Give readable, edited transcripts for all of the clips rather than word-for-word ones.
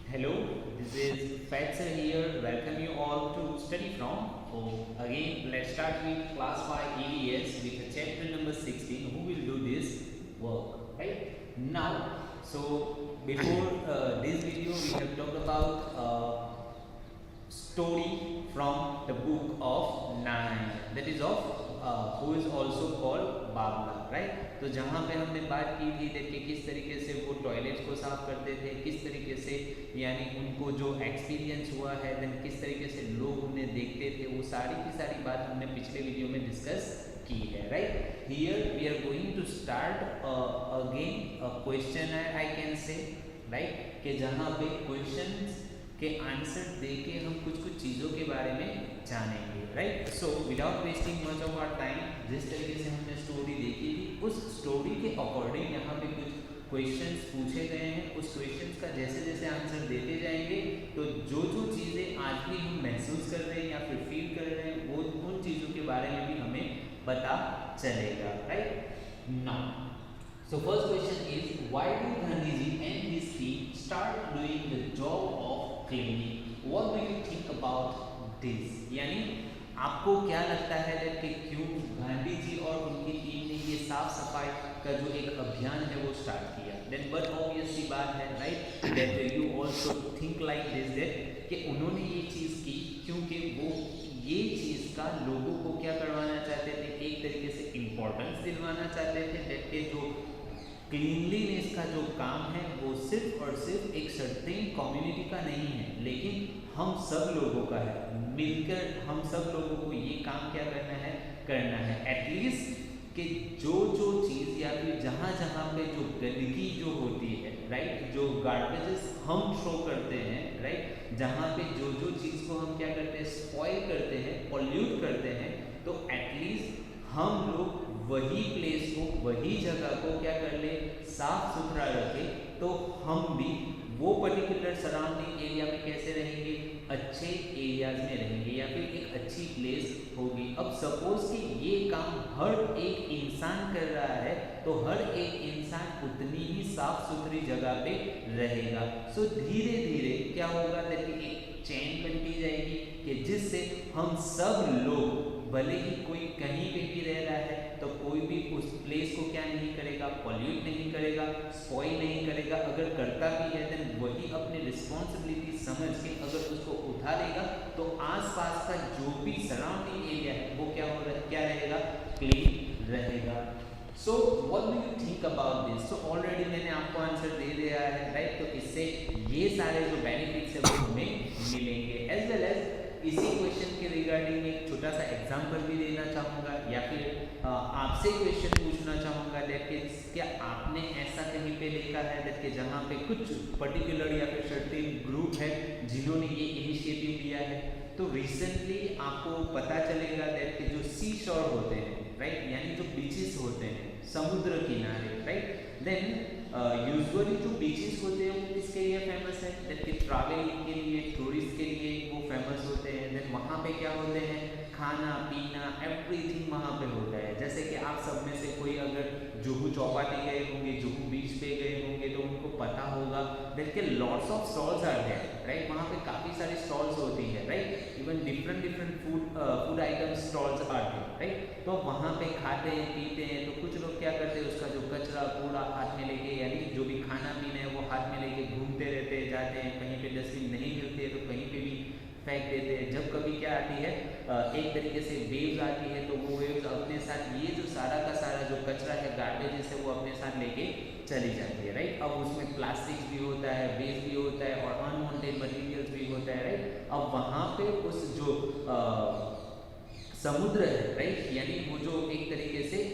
Hello, this is Fatser here. Welcome you all to study from. So again, let's start with class 5 EVS with chapter number 16. Who will do this work? Right now. So before this video, we have talked about story from the book of Nine, that is of who is also called Babla, right. तो जहाँ पे हमने बात की थी देखिए किस तरीके से वो टॉयलेट्स को साफ करते थे, किस तरीके से यानी उनको जो एक्सपीरियंस हुआ है, देन किस तरीके से लोग उन्हें देखते थे, वो सारी की सारी बात हमने पिछले वीडियो में डिस्कस की है, right. Here we are going to start again a question I can say, right, कि जहाँ पे क्वेश्चंस के आंसर देके हम कुछ कुछ चीज़ों के बारे में जानेंगे, right. So without wasting much of our time, जिस तरीके से हमने स्टोरी देखी थी उस स्टोरी के अकॉर्डिंग यहाँ पे कुछ क्वेश्चंस पूछे गए हैं। उस क्वेश्चंस का जैसे जैसे आंसर देते जाएंगे तो जो जो चीज़ें आज भी हम महसूस कर रहे हैं या फिर फील कर रहे हैं वो उन चीज़ों के बारे में भी हमें पता चलेगा, right. Now so first question is, why do Gandhiji and his team start doing the job of cleaning? What do you think about this? यानी आपको क्या लगता है कि क्यों गांधी जी और उनकी टीम ने ये साफ सफाई का जो एक अभियान है वो स्टार्ट किया? Then but obviously बात है, right, that you also think like this, that कि उन्होंने ये चीज़ की क्योंकि वो ये चीज़ का लोगों को क्या करवाना चाहते थे, एक तरीके से इम्पोर्टेंस दिलवाना चाहते थे, that के जो क्लीनलीनेस का जो काम है वो सिर्फ और सिर्फ एक सर्टेन कम्युनिटी का नहीं है, लेकिन हम सब लोगों का है। मिलकर हम सब लोगों को ये काम क्या करना है एटलीस्ट कि जो जो चीज़ या फिर जहाँ जहाँ पे जो गंदगी जो होती है, राइट, जो गार्बेजेस हम थ्रो करते हैं, राइट, जहाँ पे जो जो चीज़ को हम क्या करते हैं, स्पॉइल करते हैं, पॉल्यूट करते हैं, तो एटलीस्ट हम लोग वही प्लेस को, वही जगह को क्या कर ले, साफ सुथरा रखे, तो हम भी वो पर्टिकुलर सराउंडिंग एरिया में कैसे रहेंगे, अच्छे एरियाज में रहेंगे या फिर एक अच्छी प्लेस होगी। अब सपोज कि ये काम हर एक इंसान कर रहा है तो हर एक इंसान उतनी ही साफ सुथरी जगह पे रहेगा। सो धीरे धीरे क्या होगा, देखिए एक चेन बनती जाएगी कि जिससे हम सब लोग, भले ही कोई कहीं पे भी रह रहा है तो कोई भी उस प्लेस को क्या नहीं करेगा, पॉल्यूट नहीं करेगा, स्पॉइल नहीं करेगा। अगर करता भी है देन वही अपनी रिस्पॉन्सिबिलिटी समझ के अगर उसको उठा लेगा तो आसपास का जो भी सराउंडिंग एरिया है वो क्या रहेगा, क्लीन रहेगा। So what do you think about this? So already मैंने आपको आंसर दे दिया है, राइट। तो इससे ये सारे जो बेनिफिट्स है वो हमें मिलेंगे। एज वेल एज इसी क्वेश्चन के रिगार्डिंग एक छोटा सा एग्जांपल भी देना चाहूँगा या फिर आपसे क्वेश्चन पूछना चाहूँगा दैट क्या आपने ऐसा कहीं पे देखा है दैट कि जहाँ पे कुछ पर्टिकुलर या फिर सर्टेन ग्रुप है जिन्होंने ये इनिशिएटिव लिया है। तो रिसेंटली आपको पता चलेगा दैट कि जो सी शोर होते हैं, राइट, यानी जो बीचेस होते हैं, समुद्र किनारे, राइट, देन यूजुअली जो बीचेस होते हैं वो किसके लिए फेमस है, दैट कि ट्रैवलिंग के लिए, टूरिस्ट के लिए वो फेमस होते हैं। देन वहाँ पे क्या होते हैं, खाना पीना एवरीथिंग वहाँ पे होता है। जैसे कि आप सब में से कोई अगर जुहू चौपाटी गए होंगे, जुहू बीच पे गए होंगे तो उनको पता होगा दैट के lots of stalls are there, right. वहाँ पे काफ़ी सारी स्टॉल्स होती है, right, even different food item stalls are there, right. तो वहाँ पे खाते हैं पीते हैं, तो कुछ लोग क्या करते हैं उसका जो कचरा कूड़ा हाथ में लेके, यानी जो भी खाना पीना है वो हाथ में लेके घूमते रहते हैं, जाते हैं, कहीं पे डस्टबिन नहीं मिलती है तो कहीं पे भी फेंक देते हैं। जब कभी क्या आती है, एक तरीके से वेव्स आती है तो वो वेव्स अपने साथ ये जो सारा का सारा जो कचरा है, गार्बेजेस है, वो अपने साथ लेके चली जाती है, राइट। अब उसमें प्लास्टिक भी होता है, वेस्ट भी होता है और अनवांटेड मटेरियल्स भी होता है, राइट। अब वहाँ पे उस जो समुद्र है, राइट, यानी वो जो एक तरीके से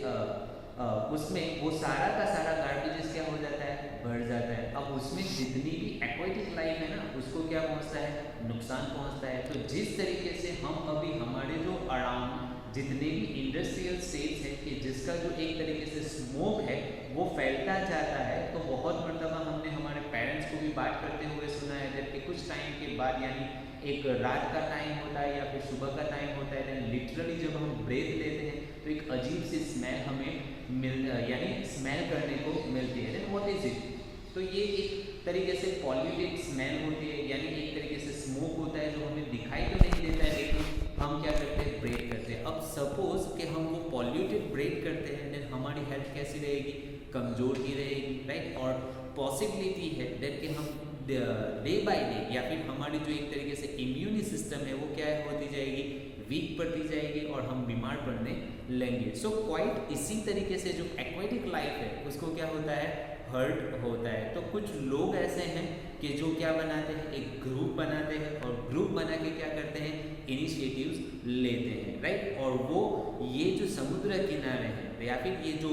उसमें वो सारा का सारा गार्बेजेस क्या हो जाता है, बढ़ जाता है। अब उसमें जितनी भी एक्वाटिक लाइफ है ना उसको क्या पहुंचता है, नुकसान पहुंचता है। तो जिस तरीके से हम अभी हमारे जो अराउंड जितने भी इंडस्ट्रियल स्टेट्स हैं कि जिसका जो एक तरीके से स्मोक है वो फैलता जाता है, तो बहुत मरतबा हमने हमारे पेरेंट्स को भी बात करते हुए सुना है जबकि कुछ टाइम के बाद, यानी एक रात का टाइम होता है या फिर सुबह का टाइम होता है, देन लिटरली जब हम ब्रेथ लेते हैं तो एक अजीब सी स्मेल हमें यानी स्मेल करने को मिलती है। Then what is it? तो ये एक तरीके से पॉल्यूटेड स्मेल होती है कैसी रहेगी, कमज़ोर ही रहेगी, राइट। और पॉसिबिलिटी है दैट कि हम डे बाय डे या फिर हमारी जो एक तरीके से इम्यून सिस्टम है वो क्या होती जाएगी, वीक पड़ती जाएगी और हम बीमार पड़ने लेंगे। सो क्वाइट इसी तरीके से जो एक्वेटिक लाइफ है उसको क्या होता है, हर्ट होता है। तो कुछ लोग ऐसे हैं कि जो क्या बनाते हैं, एक ग्रुप बनाते हैं और ग्रुप बना के क्या करते हैं, इनिशिएटिव्स लेते हैं, राइट। और वो ये जो समुद्र किनारे हैं या फिर ये जो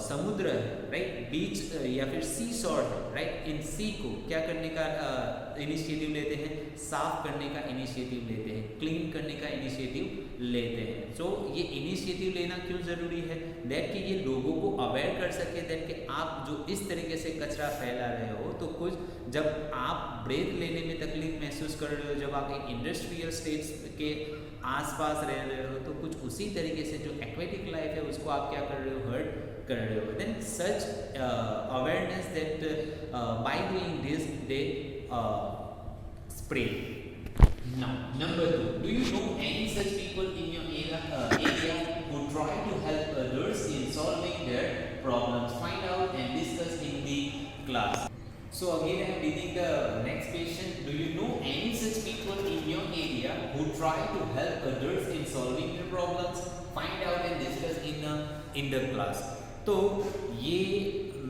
समुद्र है, राइट, बीच या फिर सी शोर है, राइट, इन सी को क्या करने का इनिशिएटिव लेते हैं, साफ करने का इनिशिएटिव लेते हैं, क्लीन करने का इनिशिएटिव लेते हैं। सो ये इनिशिएटिव लेना क्यों ज़रूरी है, दैट कि ये लोगों को अवेयर कर सके दैट कि आप जो इस तरीके से कचरा फैला रहे हो, तो कुछ जब आप ब्रेथ लेने में तकलीफ महसूस कर रहे हो, जब आप एक इंडस्ट्रियल स्टेट्स के आसपास रह रहे हो, तो कुछ उसी तरीके से जो एक्वेटिक लाइफ है उसको आप क्या कर रहे हो, हर्ट कर रहे हो। Then such awareness that by doing this they spread. Now, number 2, do you know any such people in your area who try to help others in solving their problems? Find out and discuss in the class. So again, I am reading the next question. Do you know any such people in your area who try to help others in solving their problems? Find out and discuss in the class. तो ये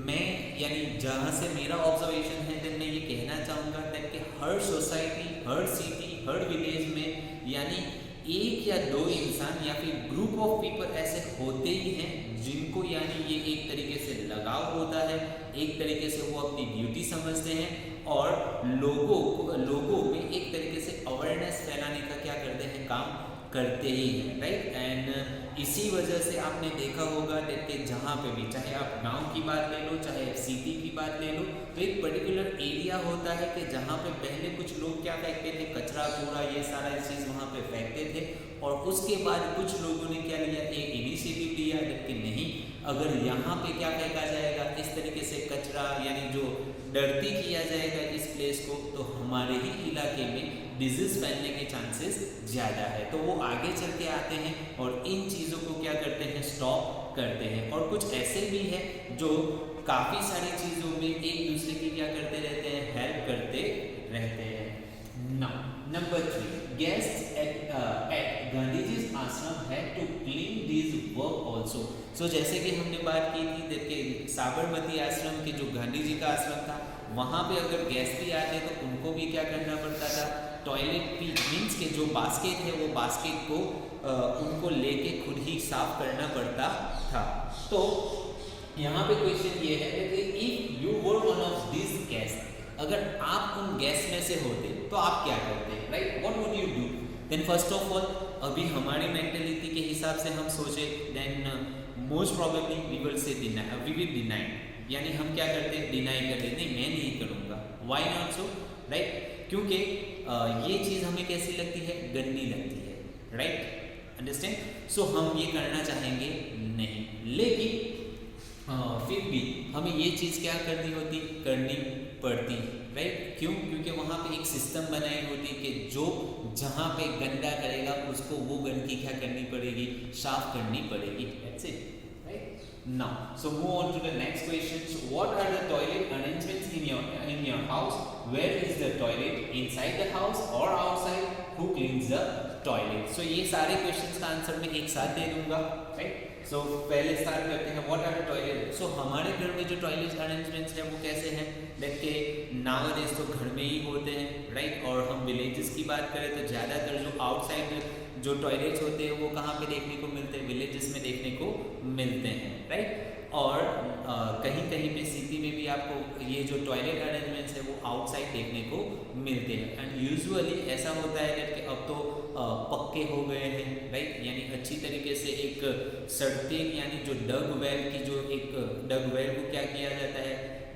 मैं यानी जहाँ से मेरा observation है then मैं ये कहना चाहूँगा कि हर सोसाइटी, हर सिटी, हर विलेज में यानी एक या दो इंसान या फिर ग्रुप ऑफ पीपल ऐसे होते ही हैं जिनको यानी ये एक तरीके से लगाव होता है, एक तरीके से वो अपनी ड्यूटी समझते हैं और लोगों में एक तरीके से अवेयरनेस फैलाने का क्या करते हैं, काम करते ही हैं, राइट। एंड इसी वजह से आपने देखा होगा कि जहाँ पे भी, चाहे आप गांव की बात ले लो, चाहे आप सिटी की बात ले लो, तो एक पर्टिकुलर एरिया होता है कि जहाँ पे पहले कुछ लोग क्या फेंकते थे, कचरा कूड़ा ये सारा चीज़ वहाँ पे फेंकते थे और उसके बाद कुछ लोगों ने क्या लिया, एक इनिशिएटिव लिया कि नहीं, अगर यहाँ पे क्या फेंका जाएगा, इस तरीके से कचरा यानी जो डर्टी किया जाएगा इस प्लेस को, तो हमारे ही इलाके में डिजीज फैलने के चांसेस ज़्यादा है। तो वो आगे चल के आते हैं और इन चीज़ों को क्या करते हैं, स्टॉप करते हैं। और कुछ ऐसे भी हैं जो काफ़ी सारी चीज़ों में एक दूसरे की क्या करते रहते हैं, हेल्प करते रहते हैं। Now number 3, guests at Gandhi ji ashram है to clean this work also. So जैसे कि हमने बात की थी कि साबरमती आश्रम के जो गांधी जी का आश्रम था, वहाँ पे अगर गेस्ट भी आते तो उनको भी क्या करना पड़ता था, टॉयलेट भी मीन्स के जो बास्केट है वो बास्केट को उनको लेके खुद ही साफ करना पड़ता था। तो यहाँ पे क्वेश्चन ये है कि if you were one of this guest, अगर आप उन गेस्ट में से होते तो आप क्या करते, right, what would you do. Then first of all, अभी हमारी मेंटेलिटी के हिसाब से हम सोचे, then most probably we will say deny, यानी हम क्या करते हैं, डिनाई करते, नहीं मैं नहीं करूँगा। व्हाई नॉट सो, राइट, क्योंकि ये चीज़ हमें कैसी लगती है, गंदी लगती है, राइट, अंडरस्टैंड। सो हम ये करना चाहेंगे नहीं, लेकिन फिर भी हमें ये चीज़ क्या करनी पड़ती, राइट। क्यों, क्योंकि वहाँ पे एक सिस्टम बनाई होती कि जो जहाँ पे गंदा करेगा उसको वो गंदगी क्या करनी पड़ेगी, साफ करनी पड़ेगी। That's it, right? Now, so move on to the next question. So what are the toilet arrangements in your house? Where is the toilet? Inside the house or outside? Who cleans the toilet? So ये सारे questions का answer मैं एक साथ दे दूंगा, right? सो पहले start करते हैं, व्हाट आर द टॉयलेट। सो हमारे घर में जो टॉयलेट अरेंजमेंट्स हैं वो कैसे हैं, देख के नाउअडेज तो घर में ही होते हैं, राइट। और हम विलेजेस की बात करें तो ज़्यादातर जो आउटसाइड जो टॉयलेट्स होते हैं वो कहाँ पे देखने को मिलते हैं, विलेजेस में देखने को मिलते हैं, राइट। और कहीं कहीं पे सिटी में भी आपको ये जो टॉयलेट अरेंजमेंट्स है वो आउटसाइड देखने को मिलते हैं। एंड यूजुअली ऐसा होता है कि अब तो पक्के हो गए हैं, राइट, यानी अच्छी तरीके से एक सर्टेन यानी जो डग वेल की जो एक डग वेल को क्या किया जाता है,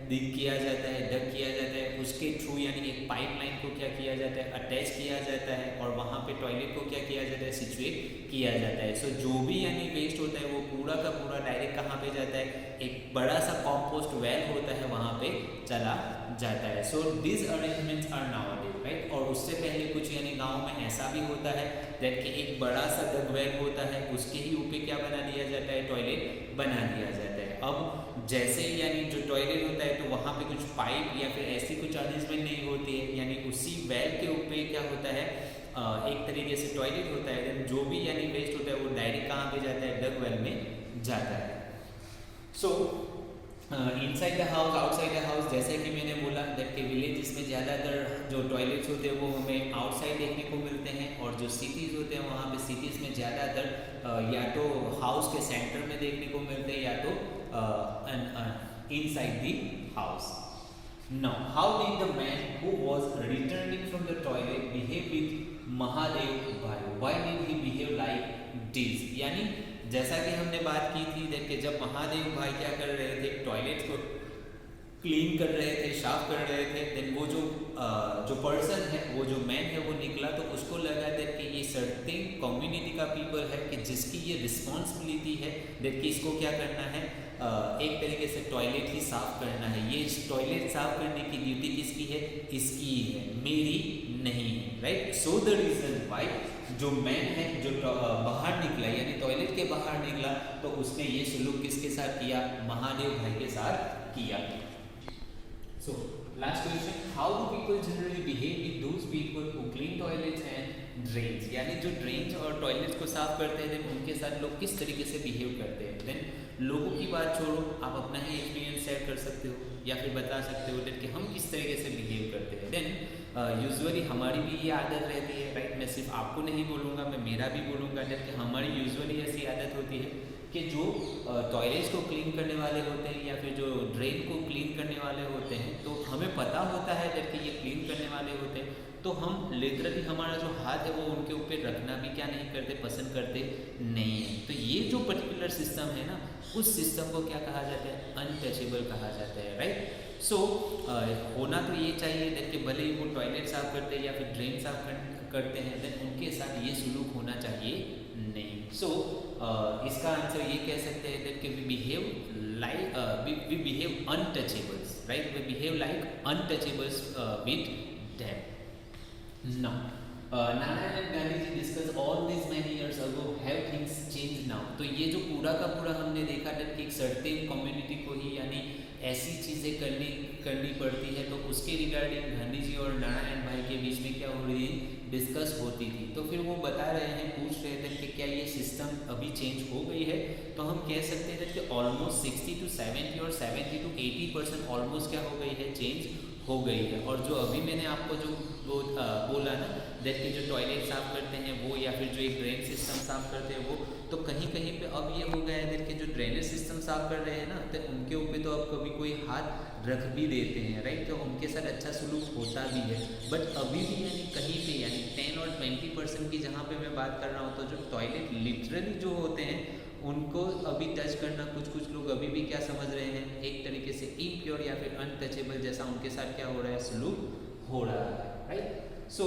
डग किया जाता है, उसके थ्रू यानी एक पाइपलाइन को क्या किया जाता है, अटैच किया जाता है और वहाँ पे टॉयलेट को क्या किया जाता है, सिचुएट किया जाता है। सो जो भी यानी वेस्ट होता है वो पूरा का पूरा डायरेक्ट कहाँ पे जाता है, एक बड़ा सा कॉम्पोस्ट वेल होता है वहाँ पे चला जाता है। So this arrangements are nowadays, right. और उससे पहले कुछ यानी गांव में ऐसा भी होता है दैट कि एक बड़ा सा डग वेल होता है, उसके ही ऊपर क्या बना दिया जाता है, टॉयलेट बना दिया जाता है। अब जैसे ही यानी जो टॉयलेट होता है तो वहाँ पे कुछ पाइप या फिर ऐसी कुछ अरेंजमेंट नहीं होती है, यानी उसी वेल के ऊपर क्या होता है, एक तरीके से टॉयलेट होता है, देन जो भी यानी वेस्ट होता है वो डायरेक्ट कहाँ पे जाता है, डग वेल में जाता है। सो inside the house, outside the house, जैसे कि मैंने बोला दैट के विलेजेस में ज़्यादातर जो टॉयलेट्स होते हैं वो हमें आउटसाइड देखने को मिलते हैं, और जो सिटीज़ होते हैं वहाँ पे सिटीज़ में ज़्यादातर या तो हाउस के सेंटर में देखने को मिलते हैं या तो inside the house. Now, how did the man who was returning from the toilet behave with Mahadev भाई? Why did he behave like this? यानी जैसा कि हमने बात की थी देखिए, जब महादेव भाई क्या कर रहे थे, टॉयलेट को क्लीन कर रहे थे, साफ कर रहे थे, देन वो जो पर्सन है, वो जो मैन है वो निकला, तो उसको लगा दैट कि ये सर्टेन कम्युनिटी का पीपल है कि जिसकी ये रिस्पॉन्सिबिलिटी है दैट कि इसको क्या करना है, एक तरीके से टॉयलेट ही साफ करना है। ये टॉयलेट साफ करने की ड्यूटी किसकी है, इसकी है, मेरी नहीं है, right. So the reason why जो मैन है जो बाहर निकला यानी टॉयलेट के बाहर निकला, तो उसने ये सलूक किसके साथ किया, महादेव भाई के साथ किया। So last question, how do people generally behave with those people who clean toilets and drains? यानी जो ड्रेन्स और टॉयलेट्स को साफ करते हैं उनके साथ लोग किस तरीके से बिहेव करते हैं। देन लोगों की बात छोड़ो, आप अपना ही एक्सपीरियंस शेयर कर सकते हो या फिर बता सकते हो कि हम किस तरीके से बिहेव करते हैं। देन यूजुअली हमारी भी ये आदत रहती है, राइट। मैं सिर्फ आपको नहीं बोलूँगा, मैं मेरा भी बोलूँगा कि हमारी यूजुअली ऐसी आदत होती है कि जो टॉयलेट्स को क्लीन करने वाले होते हैं या फिर जो ड्रेन को क्लीन करने वाले होते हैं, तो हमें पता होता है कि ये क्लीन करने वाले होते हैं, तो हम लिटरली हमारा जो हाथ है वो उनके ऊपर रखना भी क्या नहीं करते, पसंद करते नहीं है। तो ये जो पर्टिकुलर सिस्टम है ना, उस सिस्टम को क्या कहा जाता है, अनटचेबल कहा जाता है, राइट। सो होना तो ये चाहिए कि भले ही वो टॉयलेट साफ करते हैं या फिर ड्रेन साफ करते हैं, देन उनके साथ ये सलूक होना चाहिए नहीं। सो इसका आंसर ये कह सकते हैं कि we behave untouchables, right, we behave like untouchables with them. Now Narayan and Gandhi ji discuss all this many years ago, have things change now. तो ये जो पूरा का पूरा हमने देखा था कि एक सर्टेन कम्युनिटी को ही यानी ऐसी चीज़ें करनी पड़ती है, तो उसके रिगार्डिंग गांधी जी और नारायण भाई के बीच में क्या हो रही है, डिस्कस होती थी। तो फिर वो बता रहे हैं, पूछ रहे थे कि क्या ये सिस्टम अभी चेंज हो गई है। तो हम कह सकते हैं कि ऑलमोस्ट 60 to 70 और 70 to 80% ऑलमोस्ट क्या हो गई है, चेंज हो गई है। और जो अभी मैंने आपको जो वो बोला ना दैट कि जो टॉयलेट साफ करते हैं वो या फिर जो एक ड्रेन सिस्टम साफ करते हैं वो, तो कहीं कहीं पे अब ये हो गया है कि जो ड्रेनेज सिस्टम साफ कर रहे हैं ना, तो उनके ऊपर तो अब कभी कोई हाथ रख भी देते हैं, राइट। तो उनके साथ अच्छा सलूक होता भी है, बट अभी भी यानी कहीं पे यानी 10 और 20% की जहाँ पे मैं बात कर रहा हूँ, तो जो टॉयलेट लिटरली जो होते हैं उनको अभी टच करना कुछ लोग अभी भी क्या समझ रहे हैं, एक तरीके से इम्प्योर या फिर अनटचेबल जैसा उनके साथ क्या हो रहा है, सलूक हो रहा है, राइट। सो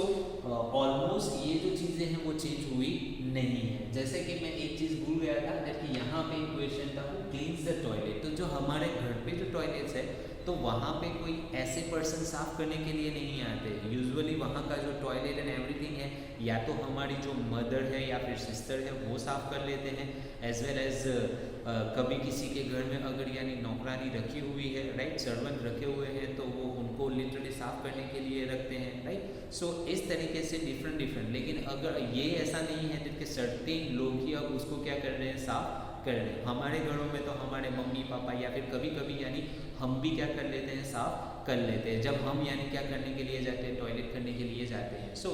ऑलमोस्ट ये जो चीज़ें हैं वो चेंज हुई नहीं है। जैसे कि मैं एक चीज़ भूल गया था कि यहाँ पे क्वेश्चन था वो क्लीन्स द टॉयलेट। तो जो हमारे घर पे जो टॉयलेट्स है तो वहाँ पे कोई ऐसे पर्सन साफ करने के लिए नहीं आते। यूजुअली वहाँ का जो टॉयलेट एंड एवरीथिंग है या तो हमारी जो मदर है या फिर सिस्टर है वो साफ कर लेते हैं, एज वेल एज कभी किसी के घर में अगर यानी नौकरानी रखी हुई है, राइट, सर्वेंट रखे हुए हैं, तो वो उनको लिटरली साफ करने के लिए रखते हैं, राइट। सो इस तरीके से डिफरेंट। लेकिन अगर ये ऐसा नहीं है कि सर्टेन लोग ही अब उसको क्या कर रहे हैं, साफ कर रहे हैं। हमारे घरों में तो हमारे मम्मी पापा या फिर कभी कभी यानी हम भी क्या कर लेते हैं, साफ कर लेते हैं, जब हम यानी क्या करने के लिए जाते हैं, टॉयलेट करने के लिए जाते हैं। सो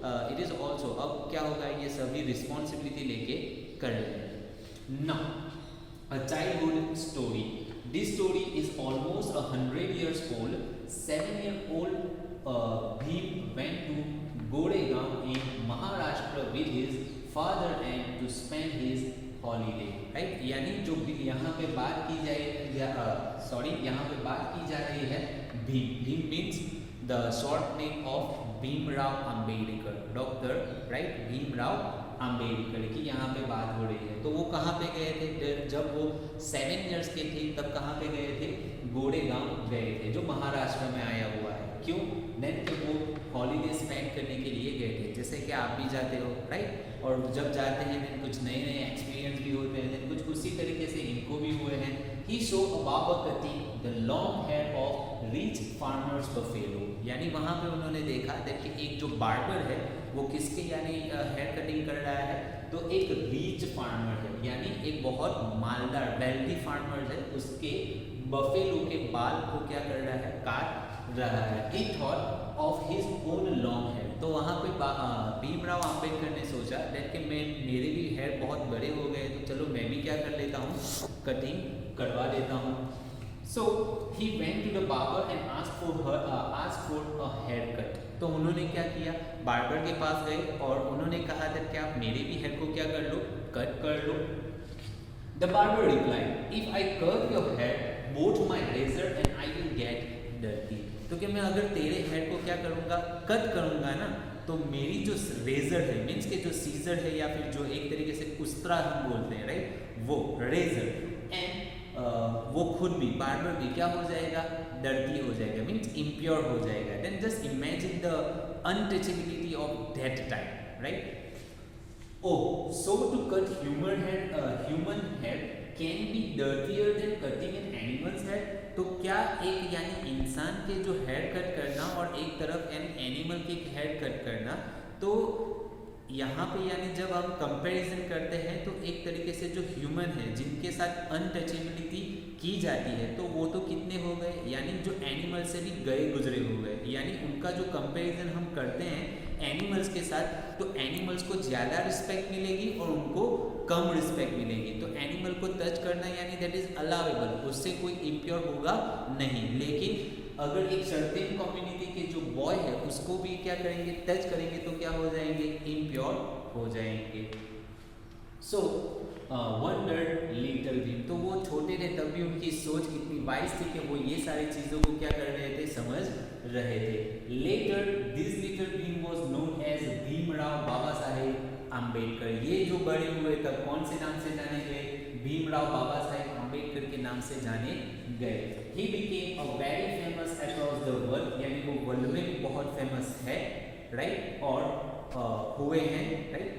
इट इज़ ऑल्सो अब क्या होगा, ये सभी रिस्पॉन्सिबिलिटी लेके कर रहे हैं। Now a childhood story. This story is almost 100 years old. 7-year-old Bhim went to Goregaon in Maharashtra with his father and to spend his holiday. Right? यानी जो यहाँ पे बात की यहाँ पे बात की जा रही है Bhim. Bhim means the short name of Bhimrao Ambedkar, doctor, right, Bhimrao Ambedkar की यहाँ पे बात हो रही है। तो वो कहाँ पे गए थे, जब वो 7 इयर्स के थे तब कहाँ पे गए थे, गोरेगांव गए थे, जो महाराष्ट्र में आया हुआ है। क्यों? देन कि वो हॉलीडे स्पेंड करने के लिए गए थे, जैसे कि आप भी जाते हो, राइट। और जब जाते हैं देन कुछ नए नए एक्सपीरियंस भी होते हैं, देन कुछ उसी तरीके से इनको भी हुए हैं। He saw a barber cutting the long hair of rich farmers buffalo, यानी वहाँ पे उन्होंने देखा कि एक जो बार्बर है वो किसके यानी हेयर कटिंग कर रहा है, तो एक रीच फार्मर है, यानी एक बहुत मालदार वेल्दी फार्मर है, उसके बफेलो के बाल को क्या कर रहा है, काट रहा है। He thought of his own long hair, तो वहाँ पे भीमराव अंबेडकर ने सोचा कि मेरे भी हेयर बहुत बड़े हो गए, तो चलो मैं भी क्या कर लेता हूँ, कटिंग करवा देता हूँ। So he went to the barber and asked for a hair cut, तो उन्होंने क्या किया, बार्बर के पास गए और उन्होंने कहा था कि आप मेरे भी हेयर को क्या कर लो, कट कर लो। The barber replied, if I cut your hair both my razor and I will get dirty, तो कि मैं अगर तेरे हेयर को क्या करूँगा, कट करूँगा ना, तो मेरी जो रेजर है, मीन्स के जो सीजर है या फिर जो एक तरीके से उस्तरा हम बोलते हैं, राइट, वो रेजर एंड वो खुद भी बार्बर भी क्या हो जाएगा, डर्टी हो जाएगा, मीन्स इम्प्योर हो जाएगा। Then just imagine the untouchability of that time, right. Oh, so to cut human hair can be dirtier than cutting an animals hair, तो क्या एक यानी इंसान के जो हेयर कट करना और एक तरफ यानी एनिमल के हेयर कट करना, तो यहाँ पे यानी जब हम कंपैरिजन करते हैं तो एक तरीके से जो ह्यूमन है जिनके साथ अनटचेबिलिटी की जाती है, तो वो तो कितने हो गए, यानी जो एनिमल से भी गए गुजरे हो गए, यानी उनका जो कंपैरिजन हम करते हैं एनिमल्स के साथ, तो एनिमल्स को ज़्यादा रिस्पेक्ट मिलेगी और उनको कम रिस्पेक्ट मिलेगी। तो एनिमल को टच करना यानी दैट इज़ अलाउेबल, उससे कोई इम्प्योर होगा नहीं, लेकिन अगर एक सर्टेन कम्युनिटी के जो बॉय है उसको भी क्या करेंगे, टच करेंगे, तो क्या हो जाएंगे, इम्प्योर हो जाएंगे। सो वंडर्ड लिटिल भीम, तो वो छोटे थे तब भी उनकी सोच इतनी वाइज थी कि वो ये सारी चीज़ों को क्या कर रहे थे, समझ रहे थे। Later this little Bhim was known as Bhimrao Baba Saheb Ambedkar, ये जो बड़े हुए तब कौन से नाम से जाने गए, भीमराव बाबा साहेब अम्बेडकर के नाम से जाने गए। He became a very famous across the world, यानी वो वर्ल्ड में भी बहुत फेमस है, राइट, और हुए हैं, right.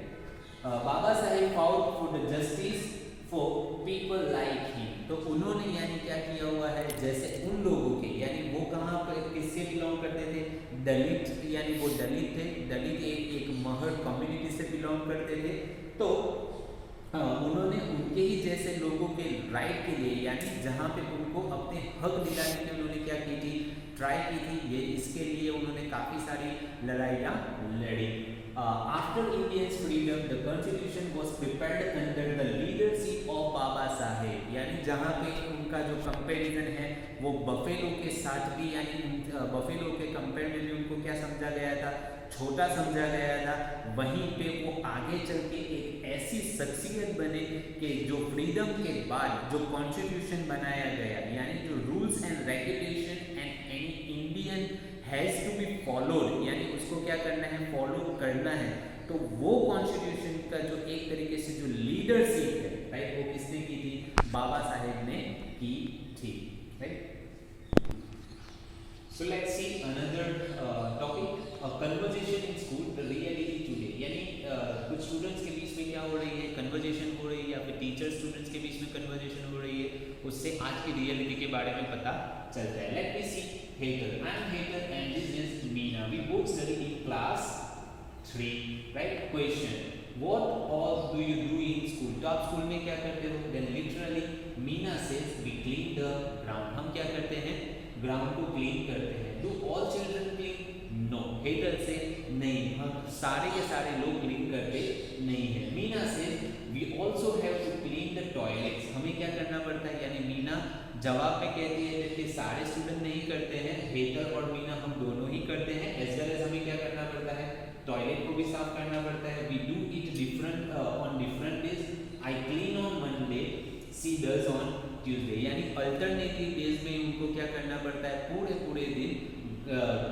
Baba Saheb fought for the justice for people like him, तो उन्होंने यानी क्या किया हुआ है, जैसे उन लोगों के, यानी वो कहाँ पर किससे बिलोंग करते थे, दलित, यानी वो दलित थे, दलित एक महर कम्युनिटी से बिलोंग करते थे, तो उन्होंने उनके ही जैसे लोगों के राइट के लिए, यानी जहाँ पे उनको अपने हक दिलाने के उन्होंने क्या की थी, ट्राई की थी, ये इसके लिए उन्होंने काफ़ी सारी लड़ाइयाँ लड़ी। After Indians freedom the constitution was prepared under the leadership of Baba Saheb, यानी जहाँ पे उनका जो कंपेरिजन है वो बफेलो के साथ भी, यानी बफेलो के कंपेयर में भी उनको क्या समझा गया था, छोटा समझा गया था, वहीं पे वो आगे चल के एक ऐसी शख्सियत बने कि जो फ्रीडम के बाद जो कॉन्स्टिट्यूशन बनाया गया, यानी जो rules and regulation and any Indian has to be followed, यानी उसको क्या करना है, फॉलो करना है, तो वो कॉन्स्टिट्यूशन का जो एक तरीके से जो लीडरशिप है, राइट, वो किसने की थी, बाबा साहेब ने की थी, right. So let's see another topic, a conversation in school, the reality today, यानी कुछ स्टूडेंट्स के बीच में क्या हो रही है, कन्वर्जेशन हो रही है, या फिर टीचर स्टूडेंट्स के बीच में कन्वर्जेशन हो रही है, उससे आज की रियलिटी के बारे में पता चलता है। Let me see Hetal, I am Hetal and this is Meena. We both study in class 3, right? Question, what all do you do in school? तो आप स्कूल में क्या करते हो? Then literally Meena says we clean the ground. हम क्या करते हैं, ग्राउंड को क्लीन करते हैं। Do all children clean? No. Hetal से नहीं, हम सारे के सारे लोग क्लीन करते नहीं है। मीना से we also have to clean the toilets, हमें क्या करना पड़ता है, यानी मीना जवाब में कहती है कि सारे स्टूडेंट नहीं करते हैं, हेटल और मीना हम दोनों ही करते हैं, एज वेल एज हमें क्या करना पड़ता है, टॉयलेट को भी साफ करना पड़ता है। We do it different on different days, I clean on Monday, she does on Tuesday, यानी अल्टरनेटिव डेज में उनको क्या करना पड़ता है, पूरे दिन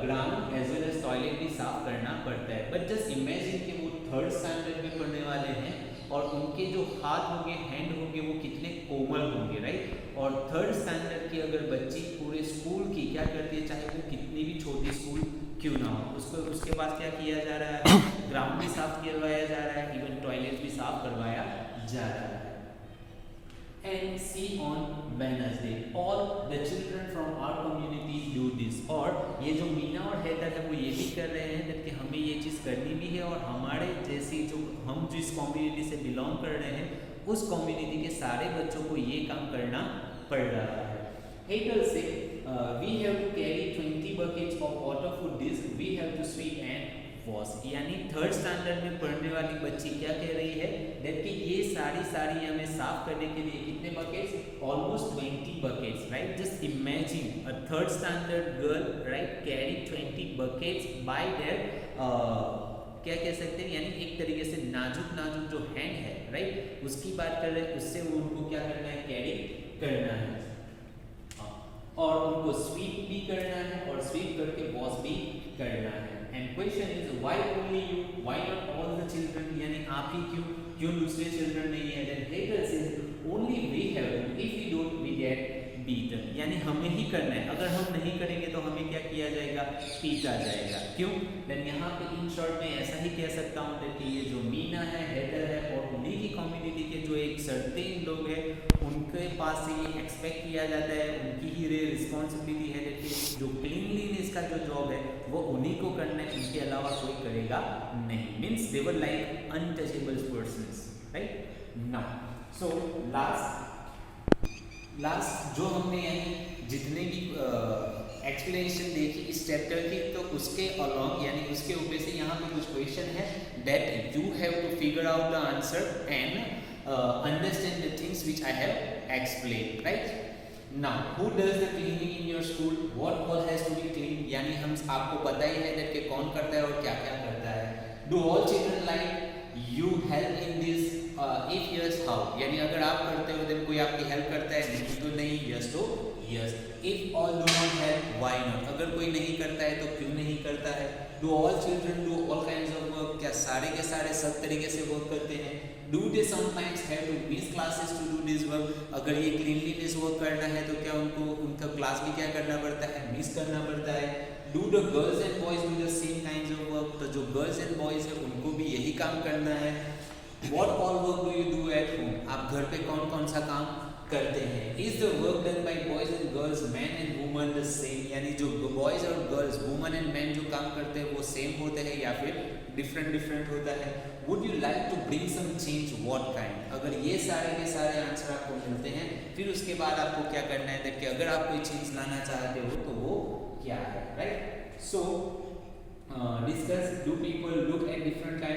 ground as well as toilet भी साफ करना पड़ता है। बट जस्ट इमेजिन कि वो 3rd स्टैंडर्ड में पढ़ने वाले हैं और उनके जो हाथ होंगे, हैंड होंगे, वो कितने कोमल होंगे, राइट। और 3rd स्टैंडर्ड की अगर बच्ची पूरे स्कूल की क्या करती है, चाहे वो कितनी भी छोटी स्कूल क्यों ना हो। उसको उसके बाद क्या किया जा रहा है, ग्राउंड भी साफ करवाया जा रहा है, इवन टॉयलेट भी साफ करवाया जा रहा है। And see on Wednesday all the children from our community do this। और ये जो मीना और हैदर है वो ये भी कर रहे हैं कि हमें ये चीज़ करनी भी है, और हमारे जैसी जो हम जिस कम्युनिटी से बिलोंग कर रहे हैं उस कम्युनिटी के सारे बच्चों को ये काम करना पड़ रहा है। Hader से we have to carry 20 buckets of water for this, we have to sweep and wash। यानी थर्ड स्टैंडर्ड में पढ़ने वाली बच्ची क्या कह रही है दैट कि ये सारी हमें साफ करने के लिए कितने buckets, almost 20 buckets, right. Just imagine a third standard girl, right, carry 20 buckets bye there क्या कह सकते हैं, यानी एक तरीके से नाजुक जो हैंड है, राइट, उसकी बात कर रहे हैं, उससे उनको क्या करना है, कैरी करना है, और उनको स्वीप भी करना है और स्वीप करके वॉश भी करना है। And question is why only you, why not all the children, यानी आप ही क्यों दूसरे चिल्ड्रन नहीं है। देन हेटर says only we have to, if we don't we get beaten, यानी हमें ही करना है, अगर हम नहीं करेंगे तो हमें क्या किया जाएगा, पीटा जाएगा। क्यों, देन यहाँ पे इन शॉर्ट में ऐसा ही कह सकता हूँ कि ये जो मीना है, हेडर है, और उन्हीं की कम्युनिटी के जो एक सर्टेन लोग हैं उनके पास से ये एक्सपेक्ट किया जाता है, उनकी ही रिस्पॉन्सिबिलिटी है कि जो क्लीनलीनेस का जो जॉब है वो उन्हीं को करना है, उनके अलावा कोई करेगा नहीं। Means they were like untouchable persons, right. Now so last जो हमने यानी जितने भी एक्सप्लेनेशन देखी इस चैप्टर की, तो उसके अलॉन्ग यानी उसके ऊपर से यहाँ पे कुछ क्वेश्चन है that you have to figure out the answer and understand the things which I have explained, right? Now, who does the cleaning in your school? What all has to be cleaned? यानी हम आपको पता ही है that कि कौन करता है और क्या क्या करता है। Do all children like you help in this? If yes, how? यानी अगर आप करते हो then कोई आपकी हेल्प करता है, नहीं तो नहीं, yes तो yes। If all do not help, why not? अगर कोई नहीं करता है तो क्यों नहीं करता है। Do all children do all kinds of work? क्या सारे के सारे सब तरीके से वर्क करते हैं। Do they sometimes have to miss classes to do this work? अगर ये क्लीनलीनेस वर्क करना है तो क्या उनको उनका क्लास भी क्या करना पड़ता है, मिस करना पड़ता है। Do the girls and boys do the same kinds of work? तो जो गर्ल्स एंड बॉयज है उनको भी यही काम करना है। What all work do you do at home? आप घर पे कौन कौन सा काम करते हैं। Is the work done by boys and girls, men and women the same? यानी जो बॉयज और गर्ल्स, वुमन एंड मैन जो काम करते हैं वो सेम होते हैं या फिर डिफरेंट होता है। Would you like to bring some change? What kind? अगर ये सारे के सारे आंसर आपको मिलते हैं, फिर उसके बाद आपको क्या करना है कि अगर आप कोई चेंज लाना चाहते हो तो वो क्या है, right. So discuss, do people look